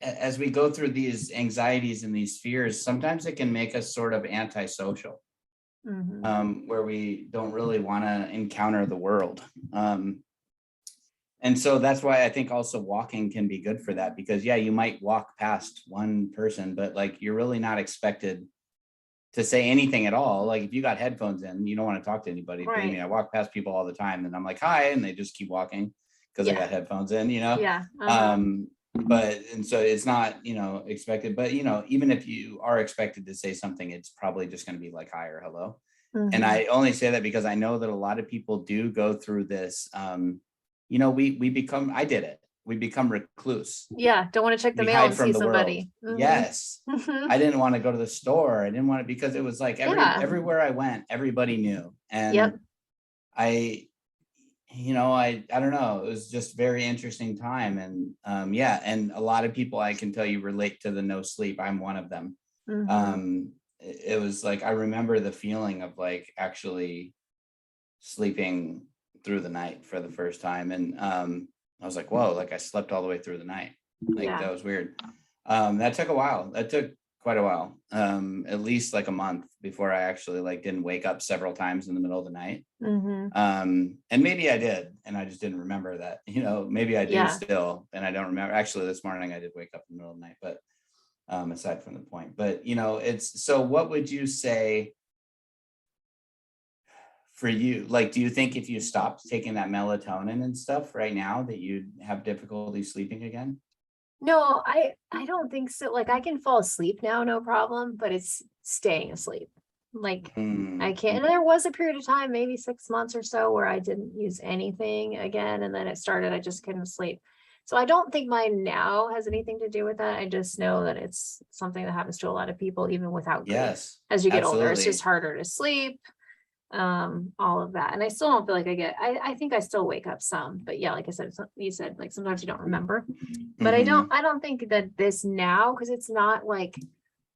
as we go through these anxieties and these fears, sometimes it can make us sort of antisocial, where we don't really want to encounter the world. And so that's why I think also walking can be good for that, because you might walk past one person, but like you're really not expected to say anything at all. Like if you got headphones in, you don't want to talk to anybody. Right. Believe me, I walk past people all the time and I'm like, hi, and they just keep walking because I got headphones in, but and so it's not expected, but even if you are expected to say something, it's probably just going to be like hi or hello. And I only say that because I know that a lot of people do go through this. We become recluse. Don't want to check the mail and see somebody. Yes. I didn't want to go to the store. I didn't want to, because it was like everywhere I went, everybody knew. And I don't know. It was just very interesting time. And and a lot of people, I can tell you, relate to the no sleep. I'm one of them. It was like, I remember the feeling of like actually sleeping through the night for the first time. And I was like, whoa, like I slept all the way through the night. Like that was weird. That took a while. That took quite a while. At least like a month before I actually like didn't wake up several times in the middle of the night. And maybe I did, and I just didn't remember that, maybe I do still, and I don't remember. Actually, this morning I did wake up in the middle of the night, but aside from the point, but it's, so what would you say for you? Like, do you think if you stopped taking that melatonin and stuff right now that you'd have difficulty sleeping again? No, I don't think so. Like I can fall asleep now, no problem, but it's staying asleep. Like I can't. And there was a period of time, maybe 6 months or so, where I didn't use anything again. And then it started, I just couldn't sleep. So I don't think mine now has anything to do with that. I just know that it's something that happens to a lot of people, even without grief. Yes, As you get older, it's absolutely. just harder to sleep, all of that. And I still don't feel like I think I still wake up some, but yeah, like I said, you said, like, sometimes you don't remember, but I don't think that this now, because it's not like,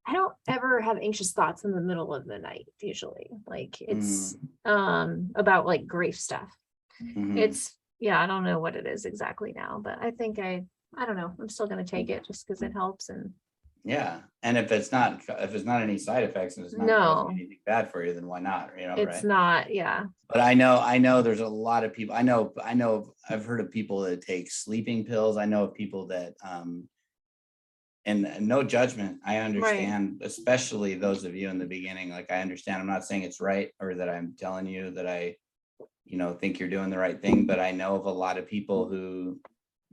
I don't ever have anxious thoughts in the middle of the night, usually. Like, it's about like grief stuff. It's, yeah, I don't know what it is exactly now, but I think I don't know, I'm still going to take it just because it helps. And yeah, and if it's not any side effects and it's not causing anything bad for you, then why not? You know, it's right? not, yeah. But I know there's a lot of people. I know I've heard of people that take sleeping pills. I know of people that and no judgment. I understand, especially those of you in the beginning. Like, I understand. I'm not saying it's right or that I'm telling you that I, think you're doing the right thing, but I know of a lot of people who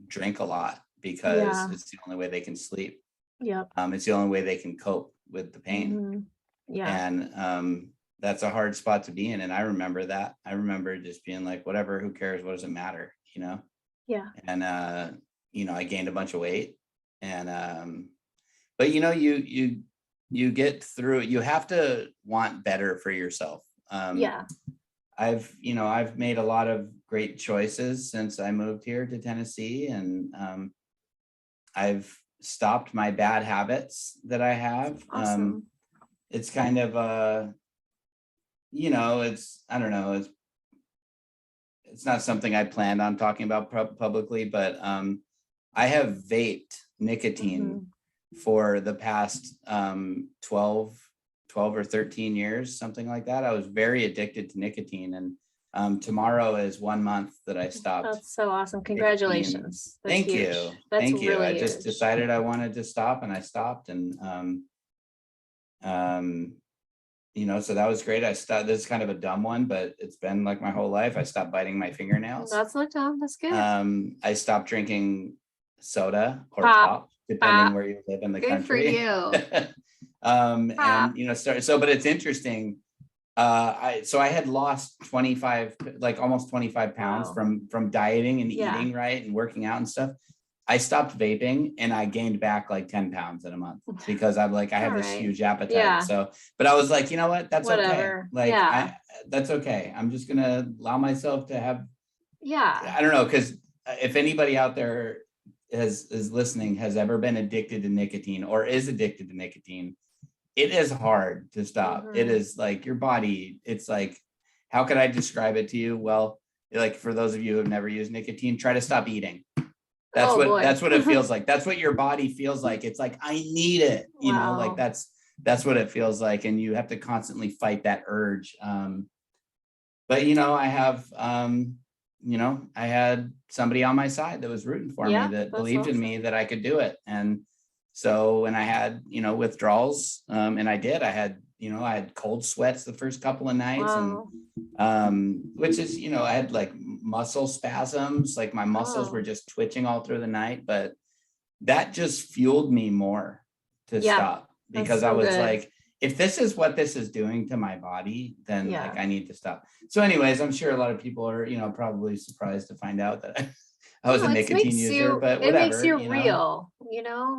drink a lot because it's the only way they can sleep. Yep. It's the only way they can cope with the pain. Yeah. And that's a hard spot to be in. And I remember that. I remember just being like, whatever, who cares? What does it matter? Yeah. And I gained a bunch of weight. And but you get through it. You have to want better for yourself. Yeah. I've made a lot of great choices since I moved here to Tennessee, and I've stopped my bad habits that I have. Awesome. It's kind of it's, I don't know, it's not something I planned on talking about publicly, but I have vaped nicotine for the past 12 or 13 years, something like that. I was very addicted to nicotine, and tomorrow is 1 month that I stopped. That's so awesome. Congratulations. Thank you. That's Thank you. really I just huge. decided I wanted to stop, and I stopped. And so that was great. I stopped. This is kind of a dumb one, but it's been like my whole life. I stopped biting my fingernails. That's not dumb. That's good. I stopped drinking soda or pop, depending where you live in the country. Good for you. And but it's interesting. I had lost 25, like almost 25 pounds from dieting and eating right and working out and stuff. I stopped vaping and I gained back like 10 pounds in a month because I'm like, I have this huge appetite. Yeah. So, but I was like, you know what? That's okay. Like, that's okay. I'm just going to allow myself to have, I don't know. Cause if anybody out there is listening, has ever been addicted to nicotine or is addicted to nicotine, it is hard to stop. It is like your body. It's like, how could I describe it to you? Well, like for those of you who have never used nicotine, try to stop eating. That's what it feels like. That's what your body feels like. It's like, I need it, like that's what it feels like. And you have to constantly fight that urge. But I have, I had somebody on my side that was rooting for me, that believed in me, that I could do it. And so when I had, withdrawals, and I had cold sweats the first couple of nights, and which is, I had like muscle spasms, like my muscles were just twitching all through the night, but that just fueled me more to stop, because I was like, if this is what this is doing to my body, then like I need to stop. So anyways, I'm sure a lot of people are, probably surprised to find out that I was a nicotine user, but whatever. It makes you real,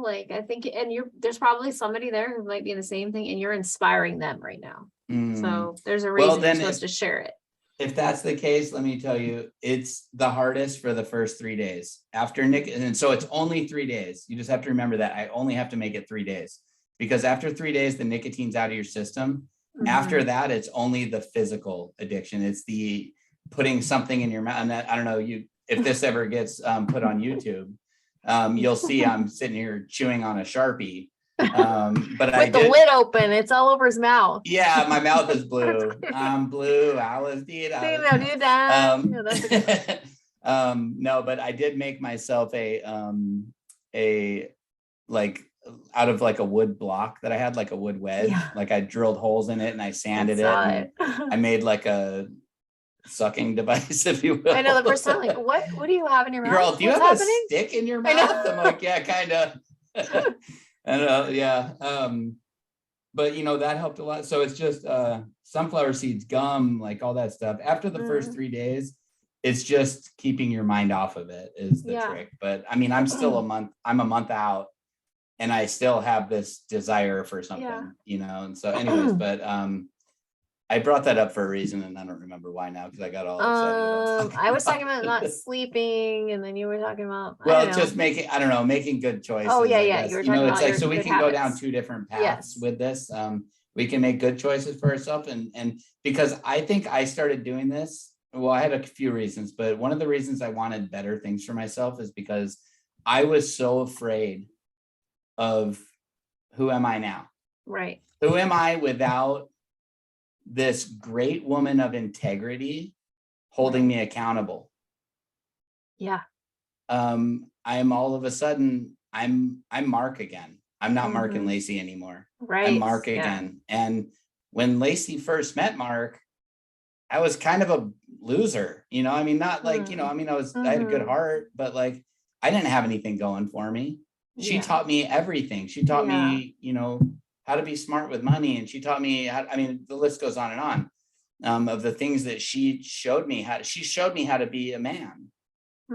like I think, and there's probably somebody there who might be the same thing, and you're inspiring them right now. So there's a reason you're supposed to share it. If that's the case, let me tell you, it's the hardest for the first 3 days after and so it's only 3 days. You just have to remember that I only have to make it 3 days, because after 3 days, the nicotine's out of your system. After that, it's only the physical addiction. It's the putting something in your mouth. And I don't know, if this ever gets put on YouTube, you'll see I'm sitting here chewing on a Sharpie. But with the lid open, it's all over his mouth. Yeah, my mouth is blue. I'm blue. No, but I did make myself a like out of like a wood block that I had, like a wood wedge. Like I drilled holes in it and I sanded it. And I made like a sucking device, if you will. I know, the first time, like, what do you have in your mouth? Girl, do you have a stick in your mouth? I'm like, yeah, kind of. I don't know, yeah. But that helped a lot. So it's just sunflower seeds, gum, like all that stuff. After the first 3 days, it's just keeping your mind off of it is the trick. But I mean, I'm a month out, and I still have this desire for something, and so anyways, but I brought that up for a reason, and I don't remember why now, because I got all excited. I was talking about not sleeping, and then you were talking about just making good choices. Oh yeah. You were talking about it's like, so we can go down habits. two different paths with this. We can make good choices for ourselves, and because I think I started doing this. Well, I had a few reasons, but one of the reasons I wanted better things for myself is because I was so afraid of who am I now? Right. Who am I without this great woman of integrity holding me accountable? Yeah. I'm all of a sudden, I'm Mark again. I'm not Mark and Lacey anymore. Right. I'm Mark again. And when Lacey first met Mark, I was kind of a loser, I mean, not like, I had a good heart, but like, I didn't have anything going for me. She taught me everything. She taught me, how to be smart with money. And she taught me the list goes on and on, of the things that she showed me how to be a man.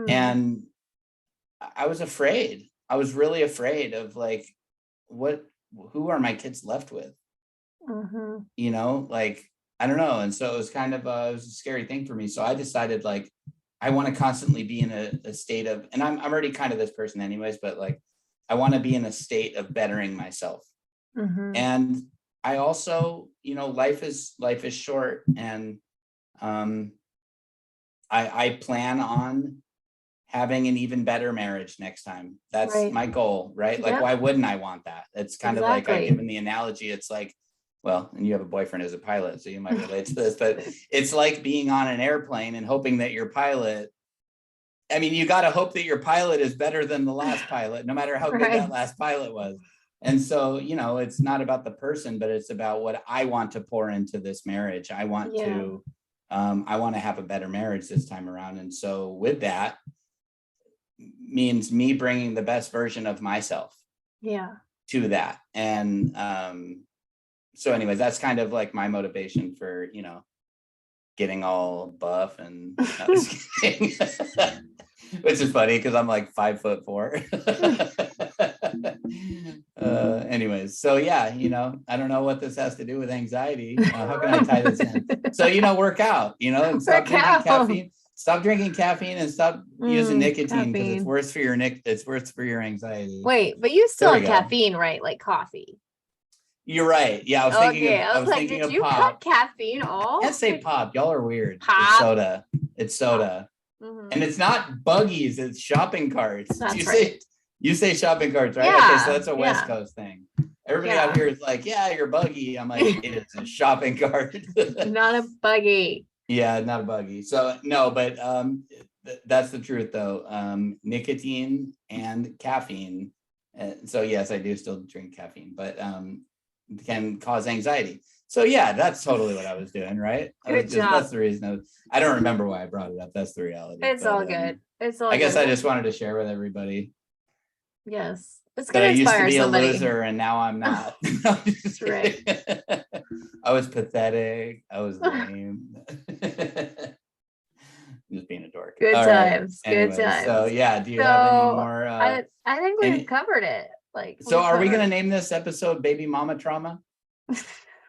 And I was afraid. I was really afraid of like, who are my kids left with? Like, I don't know. And so it was kind of it was a scary thing for me. So I decided like, I want to constantly be in a state of, and I'm already kind of this person anyways, but like, I want to be in a state of bettering myself. And I also, life is short, and I plan on having an even better marriage next time. That's my goal, right? Like, why wouldn't I want that? It's kind of like I given the analogy. It's like, well, and you have a boyfriend as a pilot, so you might relate to this, but it's like being on an airplane and hoping that your pilot, you got to hope that your pilot is better than the last pilot, no matter how good that last pilot was. And so, it's not about the person, but it's about what I want to pour into this marriage. I want to have a better marriage this time around. And so with that means me bringing the best version of myself to that. And so anyways, that's kind of like my motivation for, getting all buff and no, just kidding. Which is funny because I'm like 5'4". Anyways, so yeah, I don't know what this has to do with anxiety. How can I tie this in? So, work out, and stop drinking caffeine. Stop drinking caffeine and stop using nicotine, because it's worse for your anxiety. Wait, but you still have caffeine, right? Like coffee. You're right. Yeah, I was thinking of did you pop. cut caffeine off? I can't say pop. Y'all are weird. Pop. It's soda. And it's not buggies, it's shopping carts. You say shopping carts, right? Yeah, okay, so that's a West Coast thing. Everybody out here is like, yeah, your buggy. I'm like, it's a shopping cart. Not a buggy. Yeah, not a buggy. So no, but that's the truth though. Nicotine and caffeine. So yes, I do still drink caffeine, but can cause anxiety. So yeah, that's totally what I was doing, right? Good job. That's the reason I don't remember why I brought it up. That's the reality. It's all good. It's all I guess good. I just wanted to share with everybody. Yes. It's That I gonna used to inspire be somebody. a loser and now I'm not. That's right. I was pathetic. I was lame. Just being a dork. Good All times. Right. Anyways, good times. So yeah, do you have any more? I think we've covered it. So are we gonna name this episode Baby Mama Trauma?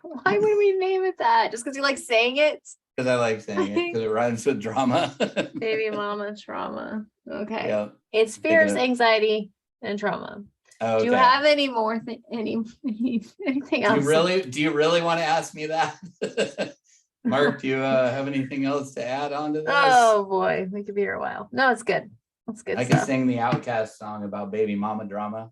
Why would we name it that? Just because you like saying it? Because I like saying it, because it rhymes with drama. Baby mama trauma. Okay. Yep. It's fears, anxiety, and trauma. Okay. Do you have any more anything else? Do you really want to ask me that? Mark, do you have anything else to add on to this? Oh boy, we could be here a while. No, it's good. It's good. I can sing the Outcast song about baby mama drama.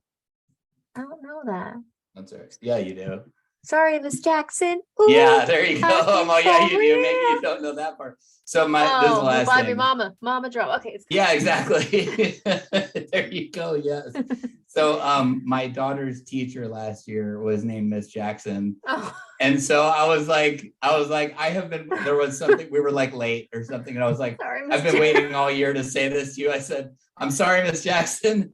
I don't know that. That's right. Yeah, you do. Sorry, Miss Jackson. Ooh, yeah, there you go. Oh yeah, you do. Maybe you don't know that part. So this is the last thing. Mama drama. Okay. Yeah, exactly. There you go. Yes. My daughter's teacher last year was named Miss Jackson. Oh. And so I was like, there was something, we were like late or something. And I was like, Sorry, I've been waiting all year to say this to you. I said, I'm sorry, Miss Jackson.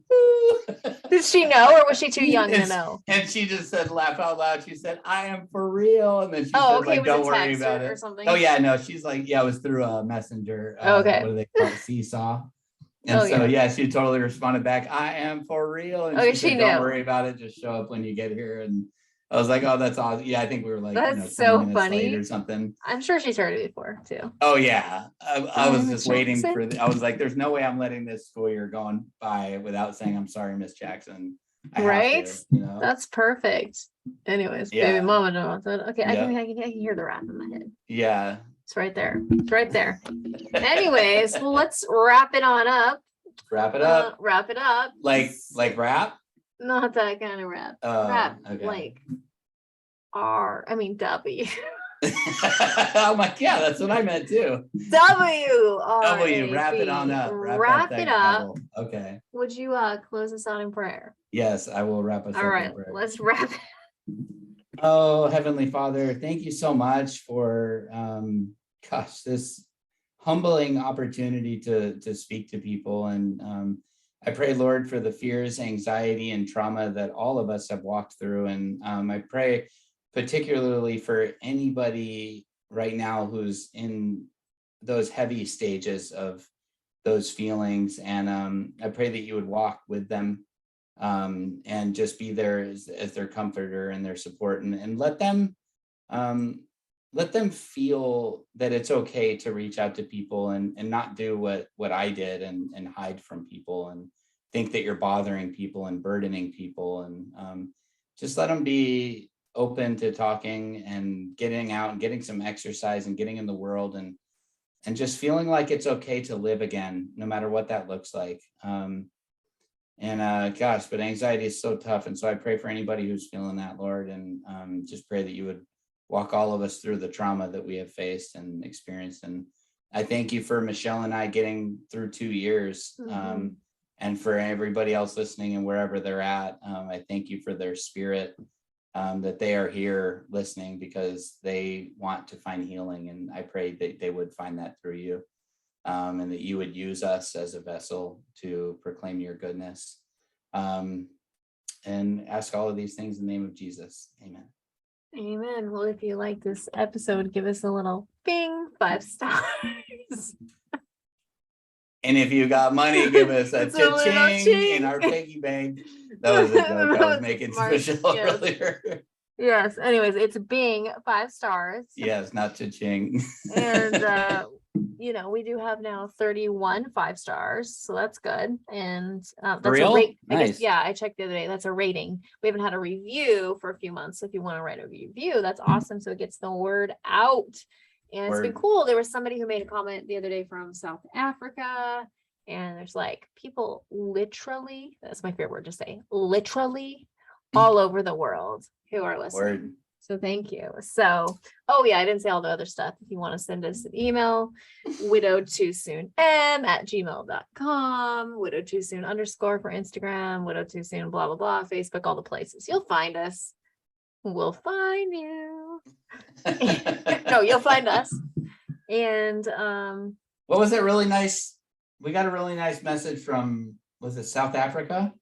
Did she know, or was she too young to know? And she just said, laugh out loud. She said, I am for real. And then she said, okay, like, don't worry about it. Or something. Oh yeah, no, she's like, yeah, it was through a messenger. Okay. What do they call it? Seesaw. And she totally responded back, I am for real. And she said, don't worry about it. Just show up when you get here. And I was like, oh, that's awesome. Yeah, I think we were like, that's so funny or something. I'm sure she's heard it before too. Oh yeah. I was just waiting for I was like, there's no way I'm letting this school year go on by without saying I'm sorry, Miss Jackson. Right? That's perfect. Anyways, baby mama knows that. Okay, I can hear the rap in my head. Yeah. It's right there. It's right there. Anyways, well, let's wrap it on up. Wrap it up. Wrap it up. Like rap? Not that kind of rap. Rap like W. I'm like, yeah, that's what I meant too. W. Wrap it on up. Wrap it up. Okay. Would you close us out in prayer? Yes, I will wrap us up. All right, let's wrap it. Oh, Heavenly Father, thank you so much for this humbling opportunity to speak to people. And I pray, Lord, for the fears, anxiety, and trauma that all of us have walked through. And I pray particularly for anybody right now who's in those heavy stages of those feelings. And I pray that you would walk with them and just be there as their comforter and their support, and let them feel that it's okay to reach out to people and not do what I did and hide from people and think that you're bothering people and burdening people, and just let them be open to talking and getting out and getting some exercise and getting in the world and just feeling like it's okay to live again, no matter what that looks like. But anxiety is so tough. And so I pray for anybody who's feeling that, Lord, and just pray that you would walk all of us through the trauma that we have faced and experienced. And I thank you for Michelle and I getting through 2 years. And for everybody else listening and wherever they're at, I thank you for their spirit, that they are here listening because they want to find healing. And I pray that they would find that through you. And that you would use us as a vessel to proclaim your goodness. And ask all of these things in the name of Jesus. Amen. Amen. Well, if you like this episode, give us a little bing, 5 stars. And if you got money, give us a cha-ching in our piggy bank. That was a joke I was making to Michelle earlier. Yes. Anyways, it's Bing 5 stars. Yes, not cha-ching. And we do have now 31 5 stars, so that's good. And that's real? A rate. Nice. I checked the other day. That's a rating. We haven't had a review for a few months. So if you want to write a review, that's awesome. So it gets the word out. And it's been cool. There was somebody who made a comment the other day from South Africa, and there's like people literally, that's my favorite word to say, literally all over the world who are listening. Word. So thank you. So, I didn't say all the other stuff. If you want to send us an email, widowedtoosoon@gmail.com, widowedtoosoon_ for Instagram, widowedtoosoon, blah, blah, blah, Facebook, all the places. You'll find us. We'll find you. No, you'll find us. And what was it really nice? We got a really nice message from, was it South Africa?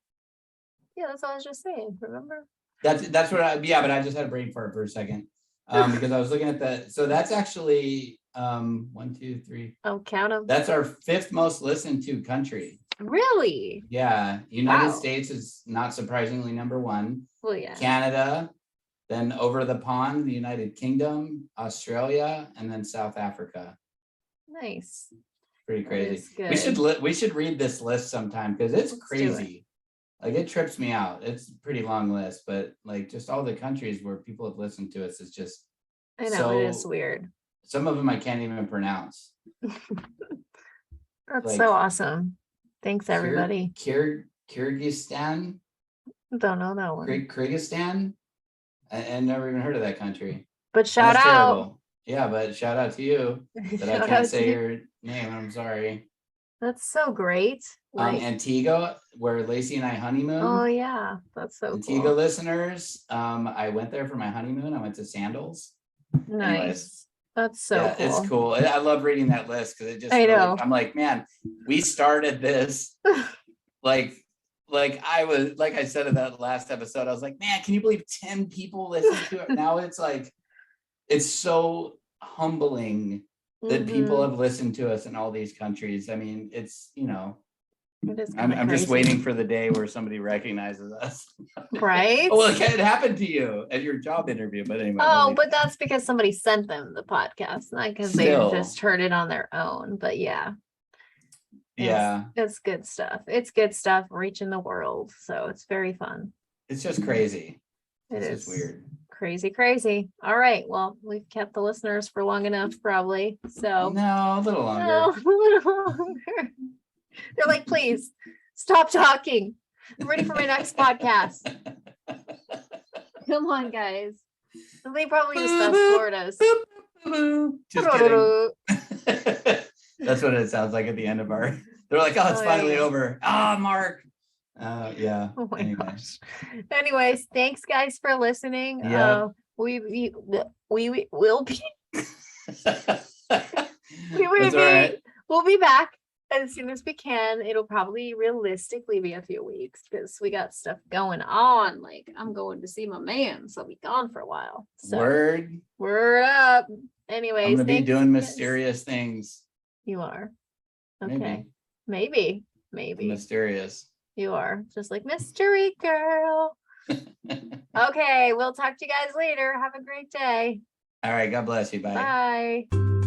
Yeah, that's what I was just saying. Remember? That's what but I just had a brain fart for a second. Because I was looking at so that's actually 1, 2, 3. Oh, count them. That's our 5th most listened to country. Really? Yeah. United States is not surprisingly number 1. Well, yeah. Canada, then over the pond, the United Kingdom, Australia, and then South Africa. Nice. Pretty crazy. We should read this list sometime because it's crazy. Like, it trips me out. It's a pretty long list, but like just all the countries where people have listened to us is just, I know, it is weird. Some of them I can't even pronounce. That's so awesome. Thanks, everybody. Kyrgyzstan? Don't know that one. Kyrgyzstan? I never even heard of that country. But shout out. Terrible. Yeah, but shout out to you that I can't say your name. I'm sorry. That's so great. Like, Antigua, where Lacey and I honeymoon. oh yeah, that's so Antigua cool. listeners, I went there for my honeymoon. I went to Sandals. Nice. Anyways, That's so yeah, cool. it's cool. I love reading that list because it just I really, know. I'm like, man, we started this like I said in that last episode, I was like, man, can you believe 10 people listen to it? Now it's like, it's so humbling that people have listened to us in all these countries. I mean, it's, you know, It is I'm just crazy. waiting for the day where somebody recognizes us. Right? Well, it happened to you at your job interview, but anyway. Oh, but that's because somebody sent them the podcast, not because they Still. just heard it on their own. But yeah. Yeah. It's good stuff. It's good stuff reaching the world. So it's very fun. It's just crazy. It It's is just weird. Crazy. All right. Well, we've kept the listeners for long enough, probably. So no, a little longer. No, a little longer. They're like, please stop talking. I'm ready for my next podcast. Come on, guys. They probably just fast forward us. Just kidding. That's what it sounds like at the end of our. They're like, oh, it's finally over. Mark. Yeah. Oh my anyway. gosh. Anyways, thanks guys for listening. Yeah. We will be. We'll be back as soon as we can. It'll probably realistically be a few weeks because we got stuff going on. Like I'm going to see my man, so I'll be gone for a while. So word up. Anyways, I'm gonna be doing mysterious things. You are. Okay. Maybe. Mysterious. You are just like mystery girl. Okay, we'll talk to you guys later. Have a great day. All right. God bless you. Bye. Bye.